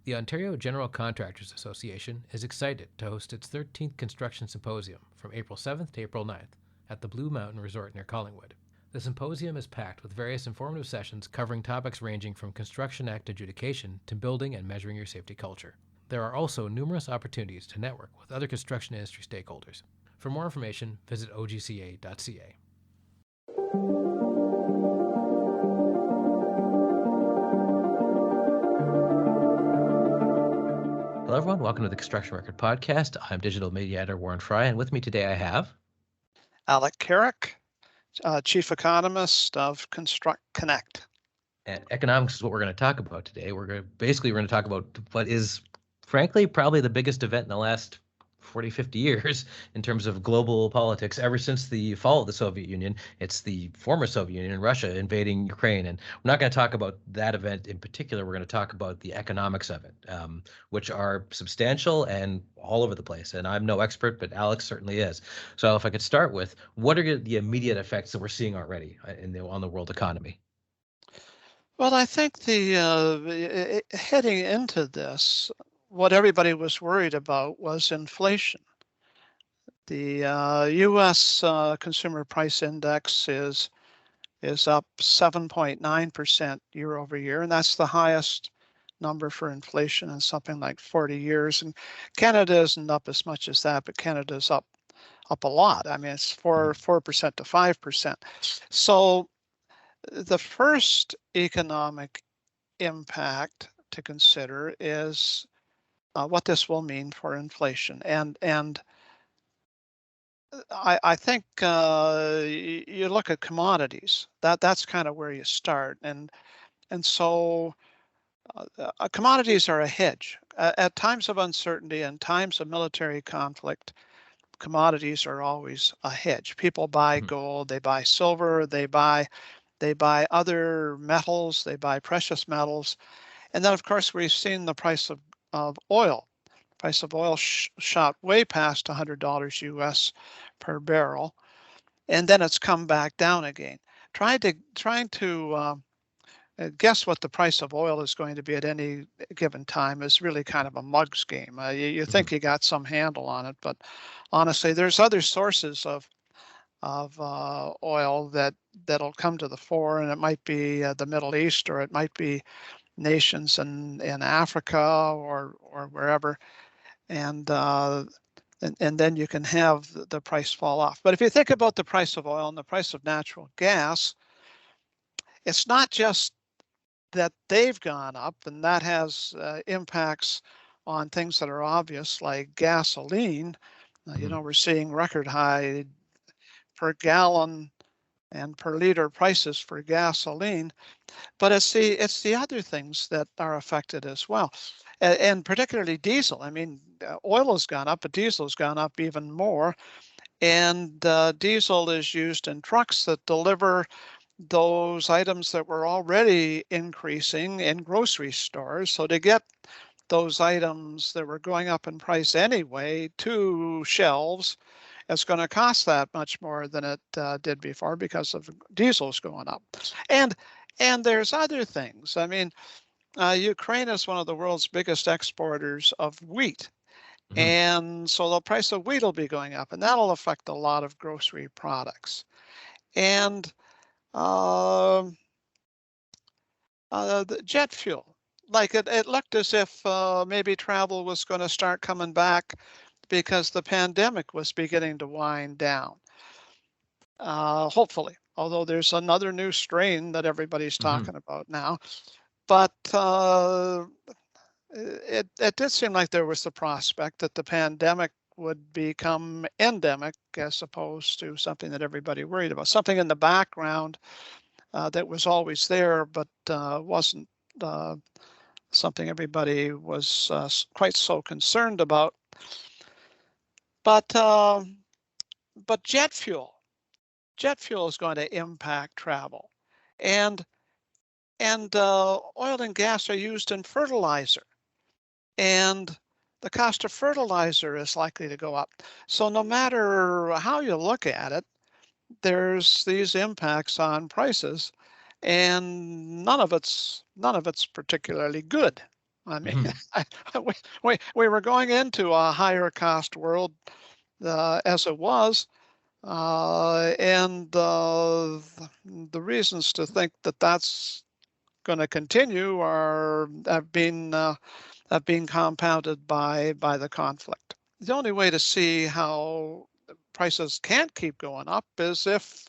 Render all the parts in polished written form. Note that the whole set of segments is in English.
The Ontario General Contractors Association is excited to host its 13th Construction Symposium from April 7th to April 9th at the Blue Mountain Resort near Collingwood. The symposium is packed with various informative sessions covering topics ranging from Construction Act adjudication to building and measuring your safety culture. There are also numerous opportunities to network with other construction industry stakeholders. For more information, visit ogca.ca. Hello, everyone. Welcome to the Construction Record Podcast. I'm digital media editor Warren Frey, and with me today I have Carrick, Chief Economist of ConstructConnect. And economics is what we're going to talk about today. We're going to talk about what is, frankly, probably the biggest event in the last 40, 50 years in terms of global politics. Ever since the fall of the Soviet Union, it's the former Soviet Union and Russia invading Ukraine. And we're not going to talk about that event in particular. We're going to talk about the economics of it, which are substantial and all over the place. And I'm no expert, but Alex certainly is. So if I could start with, what are the immediate effects that we're seeing already on the world economy? Well, I think heading into this, what everybody was worried about was inflation. The U.S. Consumer Price Index is up 7.9% year over year, and that's the highest number for inflation in something like 40 years. And Canada isn't up as much as that, but Canada's up a lot. I mean, it's 4% to 5%. So the first economic impact to consider is what this will mean for inflation. And I think you look at commodities. That's kind of where you start. And so commodities are a hedge. At times of uncertainty and times of military conflict, commodities are always a hedge. People buy gold, they buy silver, they buy other metals, they buy precious metals. And then, of course, we've seen the price of oil. The price of oil shot way past $100 US per barrel. And then it's come back down again. Trying to guess what the price of oil is going to be at any given time is really kind of a mug's game. You think you got some handle on it, but honestly, there's other sources of oil that'll come to the fore, and it might be the Middle East, or it might be nations in Africa or wherever, and then you can have the price fall off. But if you think about the price of oil and the price of natural gas, it's not just that they've gone up, and that has impacts on things that are obvious, like gasoline. We're seeing record high per gallon and per liter prices for gasoline, but it's the other things that are affected as well, and particularly diesel. I mean, oil has gone up, but diesel has gone up even more, and diesel is used in trucks that deliver those items that were already increasing in grocery stores. So to get those items that were going up in price anyway to shelves, it's going to cost that much more than it did before because of diesel's going up. And there's other things. I mean, Ukraine is one of the world's biggest exporters of wheat. And so the price of wheat will be going up, and that'll affect a lot of grocery products. And the jet fuel, like it looked as if maybe travel was going to start coming back because the pandemic was beginning to wind down, hopefully, although there's another new strain that everybody's talking about now. But it did seem like there was the prospect that the pandemic would become endemic as opposed to something that everybody worried about, something in the background that was always there, but wasn't something everybody was quite so concerned about. But jet fuel is going to impact travel, and oil and gas are used in fertilizer, and the cost of fertilizer is likely to go up. So no matter how you look at it, there's these impacts on prices, and none of it's particularly good. I mean, Hmm. we were going into a higher cost world as it was, and the reasons to think that that's going to continue have been compounded by the conflict. The only way to see how prices can't keep going up is if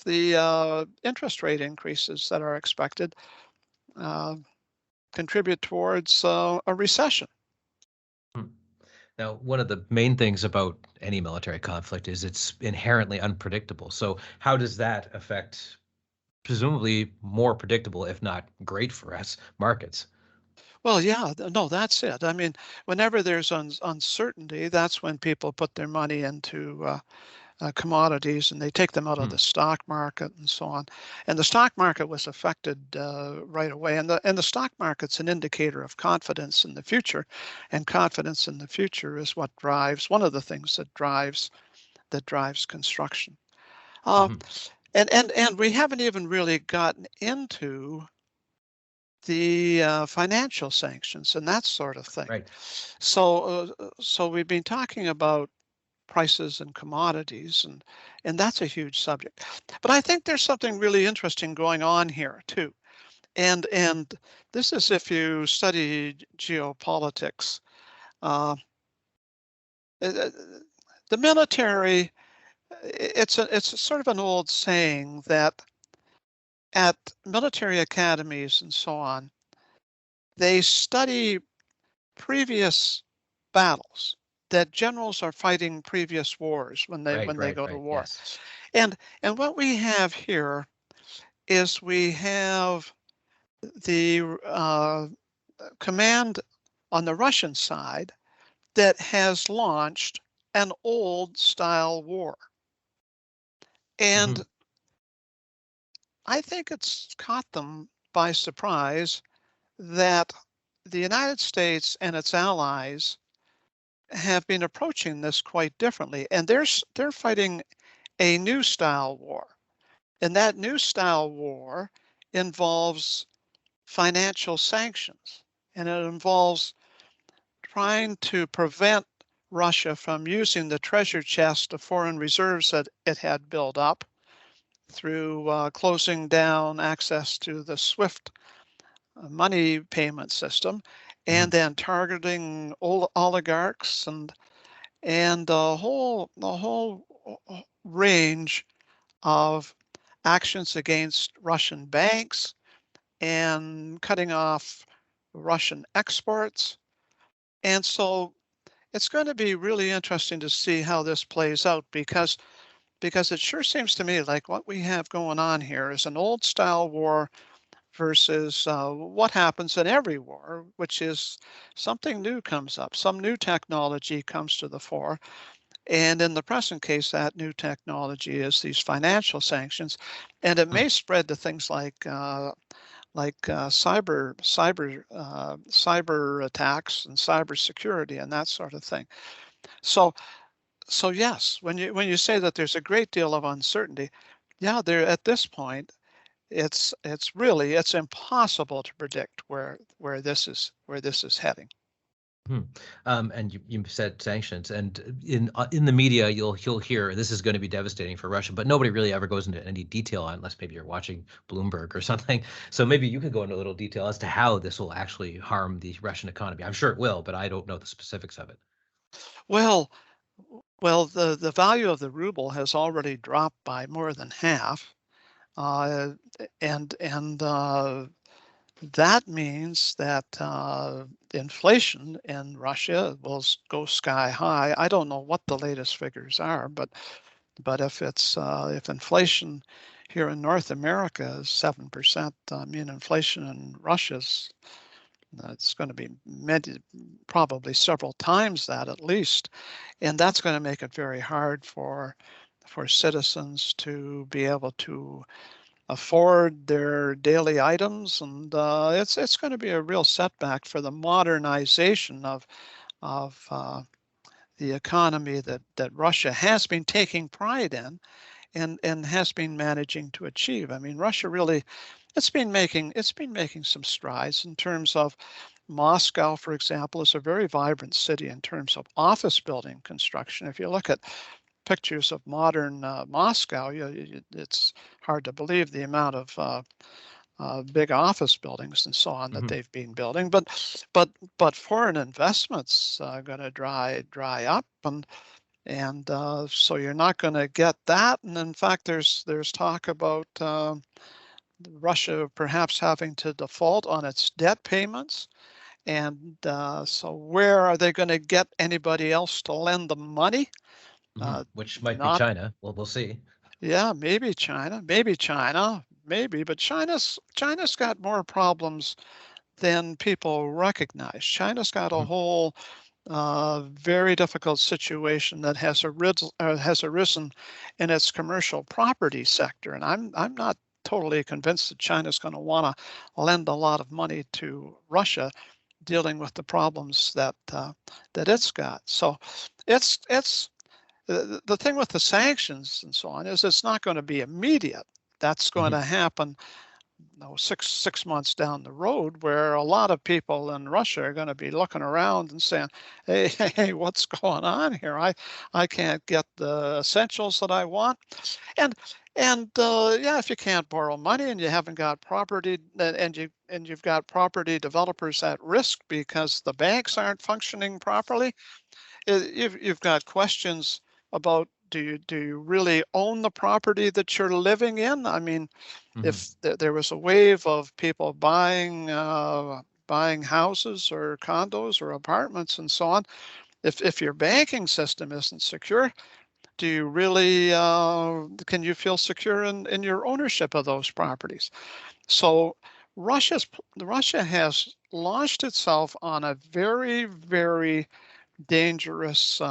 the interest rate increases that are expected uh, contribute towards a recession. Hmm. Now, one of the main things about any military conflict is it's inherently unpredictable. So, how does that affect presumably more predictable, if not great for us, markets? Well, yeah, no, that's it. I mean, whenever there's uncertainty, that's when people put their money into commodities and they take them out of Hmm. the stock market and so on. And the stock market was affected right away. And the stock market's an indicator of confidence in the future, and confidence in the future is what drives one of the things that drives construction. Uh, Hmm. and we haven't even really gotten into the financial sanctions and that sort of thing. Right. So we've been talking about prices and commodities, and that's a huge subject. But I think there's something really interesting going on here too. And this is if you study geopolitics. Uh, uh, the military, it's sort of an old saying that at military academies and so on, they study previous battles that generals are fighting previous wars Right. when they Right. go to Right. war. Yes. And and what we have here is we have the command on the Russian side that has launched an old style war. Hmm. And I think it's caught them by surprise that the United States and its allies have been approaching this quite differently. And they're fighting a new style war. And that new style war involves financial sanctions. And it involves trying to prevent Russia from using the treasure chest of foreign reserves that it had built up through closing down access to the SWIFT money payment system, Hmm. and then targeting oligarchs and the whole range of actions against Russian banks and cutting off Russian exports. And so it's going to be really interesting to see how this plays out because it sure seems to me like what we have going on here is an old style war versus what happens in every war, which is something new comes up, some new technology comes to the fore. And in the present case, that new technology is these financial sanctions, and it Hmm. may spread to things like cyber attacks and cyber security and that sort of thing. So so yes, when you say that there's a great deal of uncertainty, yeah, there at this point, it's impossible to predict where this is heading. Hmm. And you said sanctions, and in the media, you'll hear this is going to be devastating for Russia, but nobody really ever goes into any detail on, unless maybe you're watching Bloomberg or something. So maybe you could go into a little detail as to how this will actually harm the Russian economy. I'm sure it will, but I don't know the specifics of it. Well, well, the value of the ruble has already dropped by more than half, uh, and that means that inflation in Russia will go sky high. I don't know what the latest figures are, but if inflation here in North America is 7%, I mean inflation in Russia's it's going to be probably several times that at least, and that's going to make it very hard for citizens to be able to afford their daily items, and it's going to be a real setback for the modernization of the economy that Russia has been taking pride in and has been managing to achieve. I mean, Russia really it's been making some strides in terms of Moscow, for example, is a very vibrant city in terms of office building construction. If you look at pictures of modern Moscow, it's hard to believe the amount of big office buildings and so on that Hmm. they've been building. But foreign investments going to dry up, and so you're not going to get that. And in fact, there's talk about Russia perhaps having to default on its debt payments. And so where are they going to get anybody else to lend them money? Which might be Not, China. Well, we'll see. yeah, maybe China, maybe, but China's got more problems than people recognize. China's got a Hmm. whole very difficult situation that has arisen in its commercial property sector, and I'm not totally convinced that China's going to want to lend a lot of money to Russia dealing with the problems that it's got. So it's the thing with the sanctions and so on is it's not going to be immediate. That's going Hmm. to happen six months down the road, where a lot of people in Russia are going to be looking around and saying, hey, what's going on here? I can't get the essentials that I want. And yeah, if you can't borrow money and you haven't got property, and you've got property developers at risk because the banks aren't functioning properly, you've got questions about, do you really own the property that you're living in? I mean, Hmm. if there was a wave of people buying houses or condos or apartments and so on, if your banking system isn't secure, do you really can you feel secure in your ownership of those properties? So Russia has launched itself on a very, very dangerous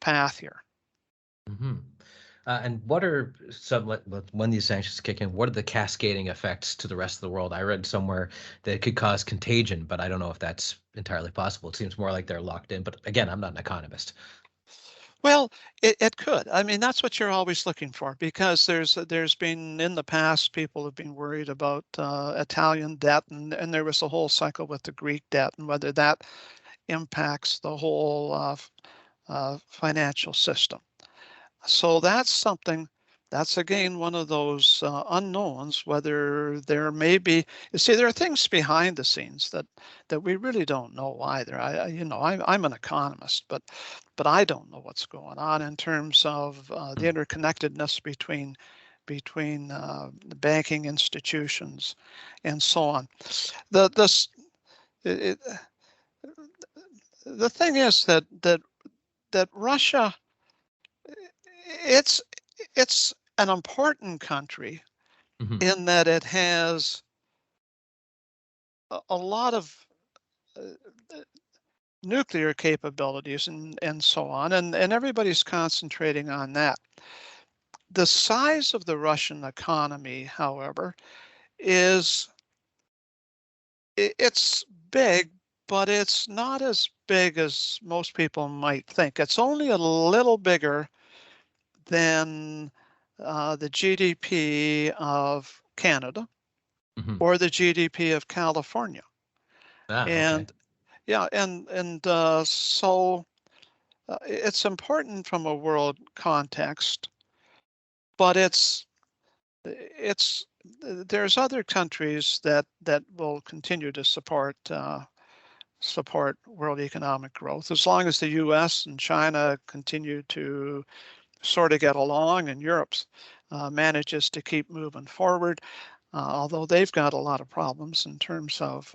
path here. Hmm. And what are when these sanctions kick in? What are the cascading effects to the rest of the world? I read somewhere that it could cause contagion, but I don't know if that's entirely possible. It seems more like they're locked in. But again, I'm not an economist. Well, it could. I mean, that's what you're always looking for, because there's been in the past, people have been worried about Italian debt, and there was a whole cycle with the Greek debt and whether that impacts the whole financial system. So that's something, that's again one of those unknowns, whether there may be, you see, there are things behind the scenes that we really don't know either. I'm an economist, but I don't know what's going on in terms of the Hmm. interconnectedness between the banking institutions and so on. The this it, the thing is that Russia, it's it's an important country Hmm. in that it has a lot of uh, nuclear capabilities and so on, and everybody's concentrating on that. The size of the Russian economy, however, is it's big, but it's not as big as most people might think. It's only a little bigger than the GDP of Canada Hmm. or the GDP of California. Ah, okay. And yeah, and so it's important from a world context, but it's there's other countries that will continue to support world economic growth as long as the U.S. and China continue to sort of get along, and Europe's manages to keep moving forward, although they've got a lot of problems in terms of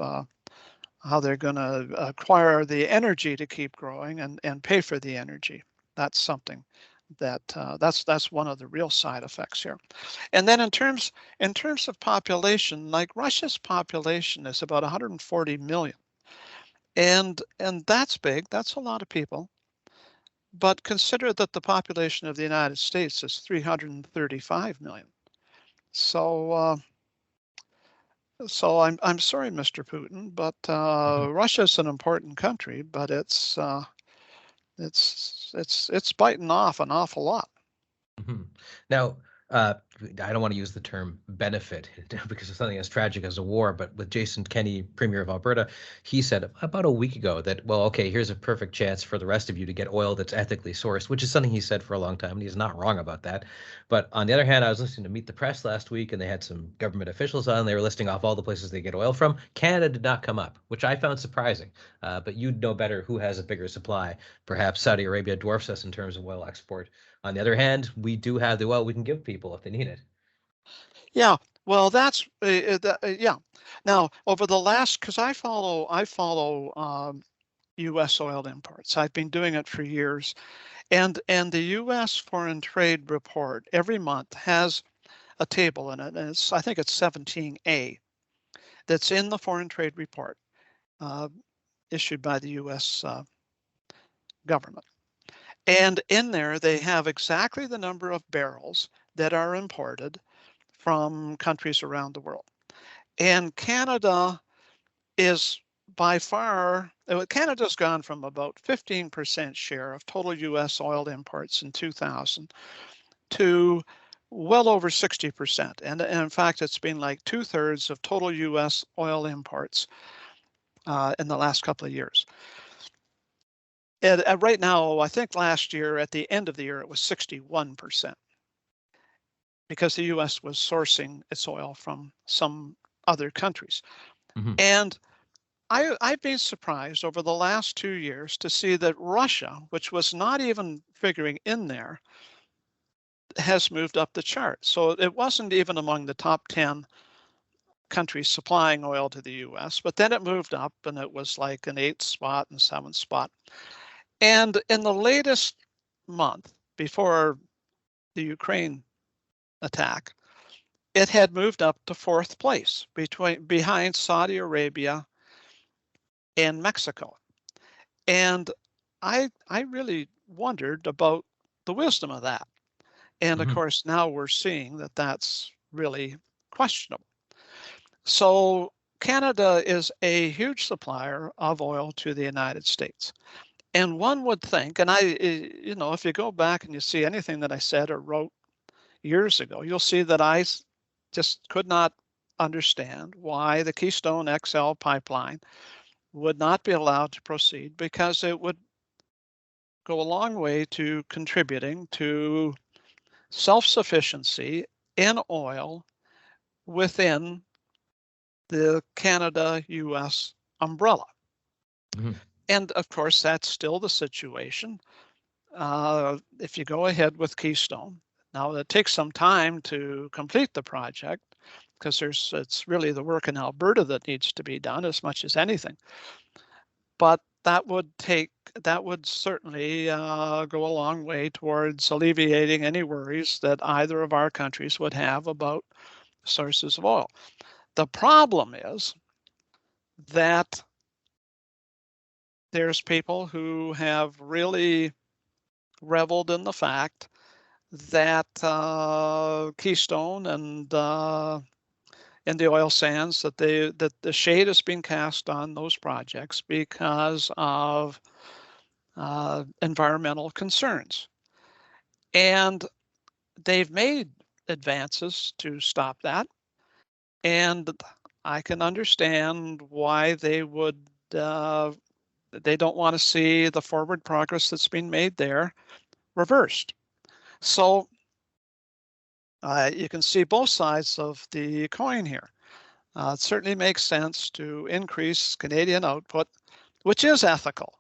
how they're going to acquire the energy to keep growing and pay for the energy. That's something that's one of the real side effects here. And then in terms of population, like Russia's population is about 140 million, and that's big. That's a lot of people. But consider that the population of the United States is 335 million. So I'm sorry, Mr. Putin, but Hmm. Russia's an important country, but it's biting off an awful lot. Hmm. Now, I don't want to use the term benefit because of something as tragic as a war, but with Jason Kenney, Premier of Alberta, he said about a week ago that, well, okay, here's a perfect chance for the rest of you to get oil that's ethically sourced, which is something he said for a long time, and he's not wrong about that. But on the other hand, I was listening to Meet the Press last week, and they had some government officials on. They were listing off all the places they get oil from. Canada did not come up, which I found surprising. But you'd know better who has a bigger supply. Perhaps Saudi Arabia dwarfs us in terms of oil export. On the other hand, we do have the oil we can give people if they need it. Yeah, well, that's yeah. Now, over the last, because I follow U.S. oil imports. I've been doing it for years, and the U.S. Foreign Trade Report every month has a table in it, and I think it's 17A, that's in the Foreign Trade Report issued by the U.S. Government. And in there, they have exactly the number of barrels that are imported from countries around the world. And Canada is by far, Canada's gone from about 15% share of total US oil imports in 2000 to well over 60%. And in fact, it's been like 2/3 of total US oil imports in the last couple of years. And right now, I think last year, at the end of the year, it was 61%. Because the US was sourcing its oil from some other countries. Mm-hmm. And I've been surprised over the last 2 years to see that Russia, which was not even figuring in there, has moved up the chart. So it wasn't even among the top 10 countries supplying oil to the US, but then it moved up and it was like an 8th spot and 7th spot. And in the latest month, before the Ukraine attack, it had moved up to 4th place behind Saudi Arabia and Mexico. And I really wondered about the wisdom of that. And of course, now we're seeing that that's really questionable. So Canada is a huge supplier of oil to the United States. And one would think, and if you go back and you see anything that I said or wrote years ago, you'll see that I just could not understand why the Keystone XL pipeline would not be allowed to proceed, because it would go a long way to contributing to self-sufficiency in oil within the Canada-US umbrella. Mm-hmm. And of course, that's still the situation. If you go ahead with Keystone, now it takes some time to complete the project, because it's really the work in Alberta that needs to be done as much as anything. But that would certainly go a long way towards alleviating any worries that either of our countries would have about sources of oil. The problem is that there's people who have really reveled in the fact that Keystone and the oil sands, that the shade has been cast on those projects because of environmental concerns. And they've made advances to stop that. And I can understand why they would, they don't want to see the forward progress that's been made there reversed. So you can see both sides of the coin here. It certainly makes sense to increase Canadian output, which is ethical.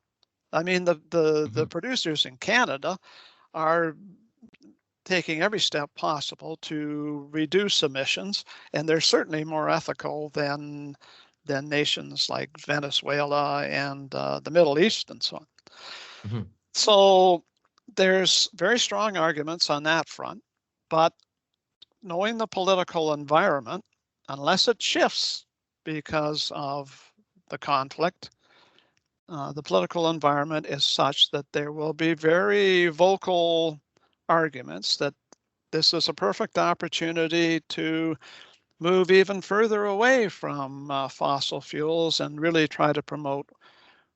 I mean, the producers in Canada are taking every step possible to reduce emissions, and they're certainly more ethical than nations like Venezuela and the Middle East and so on. Mm-hmm. So there's very strong arguments on that front, but knowing the political environment, unless it shifts because of the conflict, the political environment is such that there will be very vocal arguments that this is a perfect opportunity to move even further away from fossil fuels and really try to promote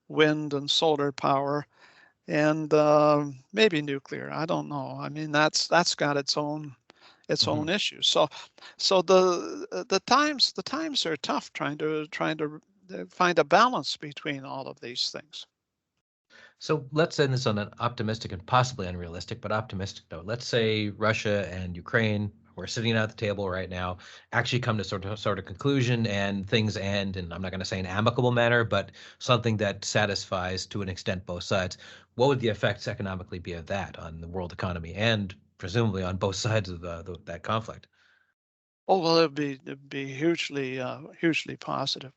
wind and solar power and maybe nuclear. I don't know. I mean, that's got its own its own issues. So the times are tough trying to find a balance between all of these things. So let's end this on an optimistic and possibly unrealistic, but optimistic note. Let's say Russia and Ukraine, we're sitting at the table right now, actually come to sort of conclusion and things end, and I'm not going to say an amicable manner, but something that satisfies to an extent both sides. What would the effects economically be of that on the world economy and presumably on both sides of that conflict? Oh well, it'd be hugely positive.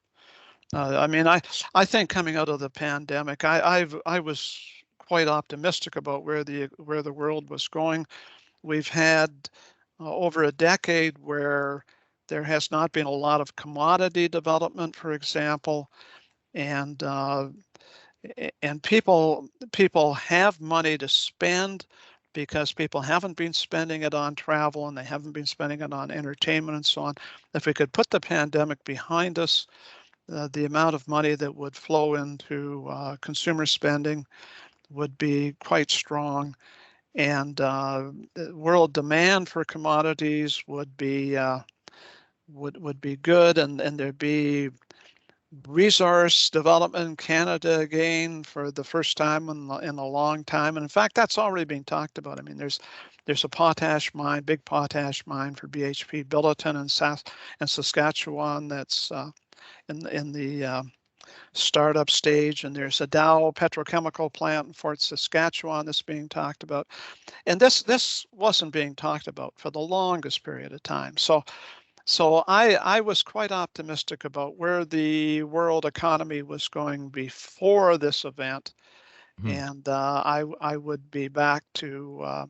I mean, I think coming out of the pandemic, I was quite optimistic about where the world was going. We've had over a decade where there has not been a lot of commodity development, for example, and people have money to spend because people haven't been spending it on travel and they haven't been spending it on entertainment and so on. If we could put the pandemic behind us, the amount of money that would flow into consumer spending would be quite strong, and world demand for commodities would be good, and there'd be resource development in Canada again for the first time in a long time. And in fact, that's already being talked about. I mean, there's a potash mine, big potash mine for BHP Billiton in Saskatchewan that's in the startup stage, and there's a Dow petrochemical plant in Fort Saskatchewan that's being talked about. And this wasn't being talked about for the longest period of time. So I was quite optimistic about where the world economy was going before this event, and I would be back to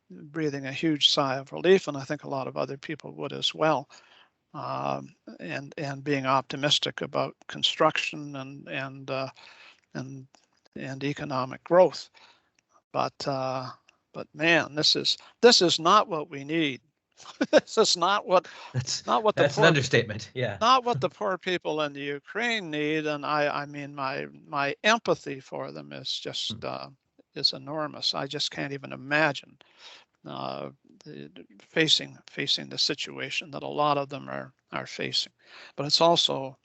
breathing a huge sigh of relief, and I think a lot of other people would as well, and being optimistic about construction and economic growth. But man, this is not what we need. This is not what That's the an poor understatement. Yeah. not what the poor people in the Ukraine need. And I mean, my empathy for them is just is enormous. I just can't even imagine uh, facing the situation that a lot of them are facing. But it's also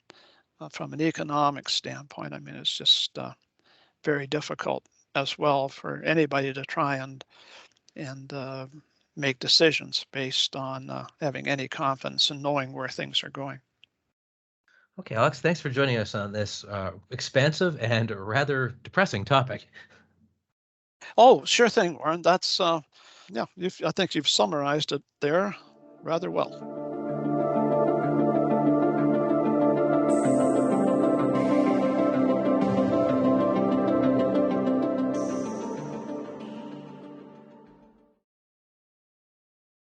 from an economic standpoint, I mean, it's just very difficult as well for anybody to try and make decisions based on having any confidence in knowing where things are going. Okay, Alex, thanks for joining us on this expansive and rather depressing topic. Oh, sure thing, Warren. That's yeah. I think you've summarized it there rather well.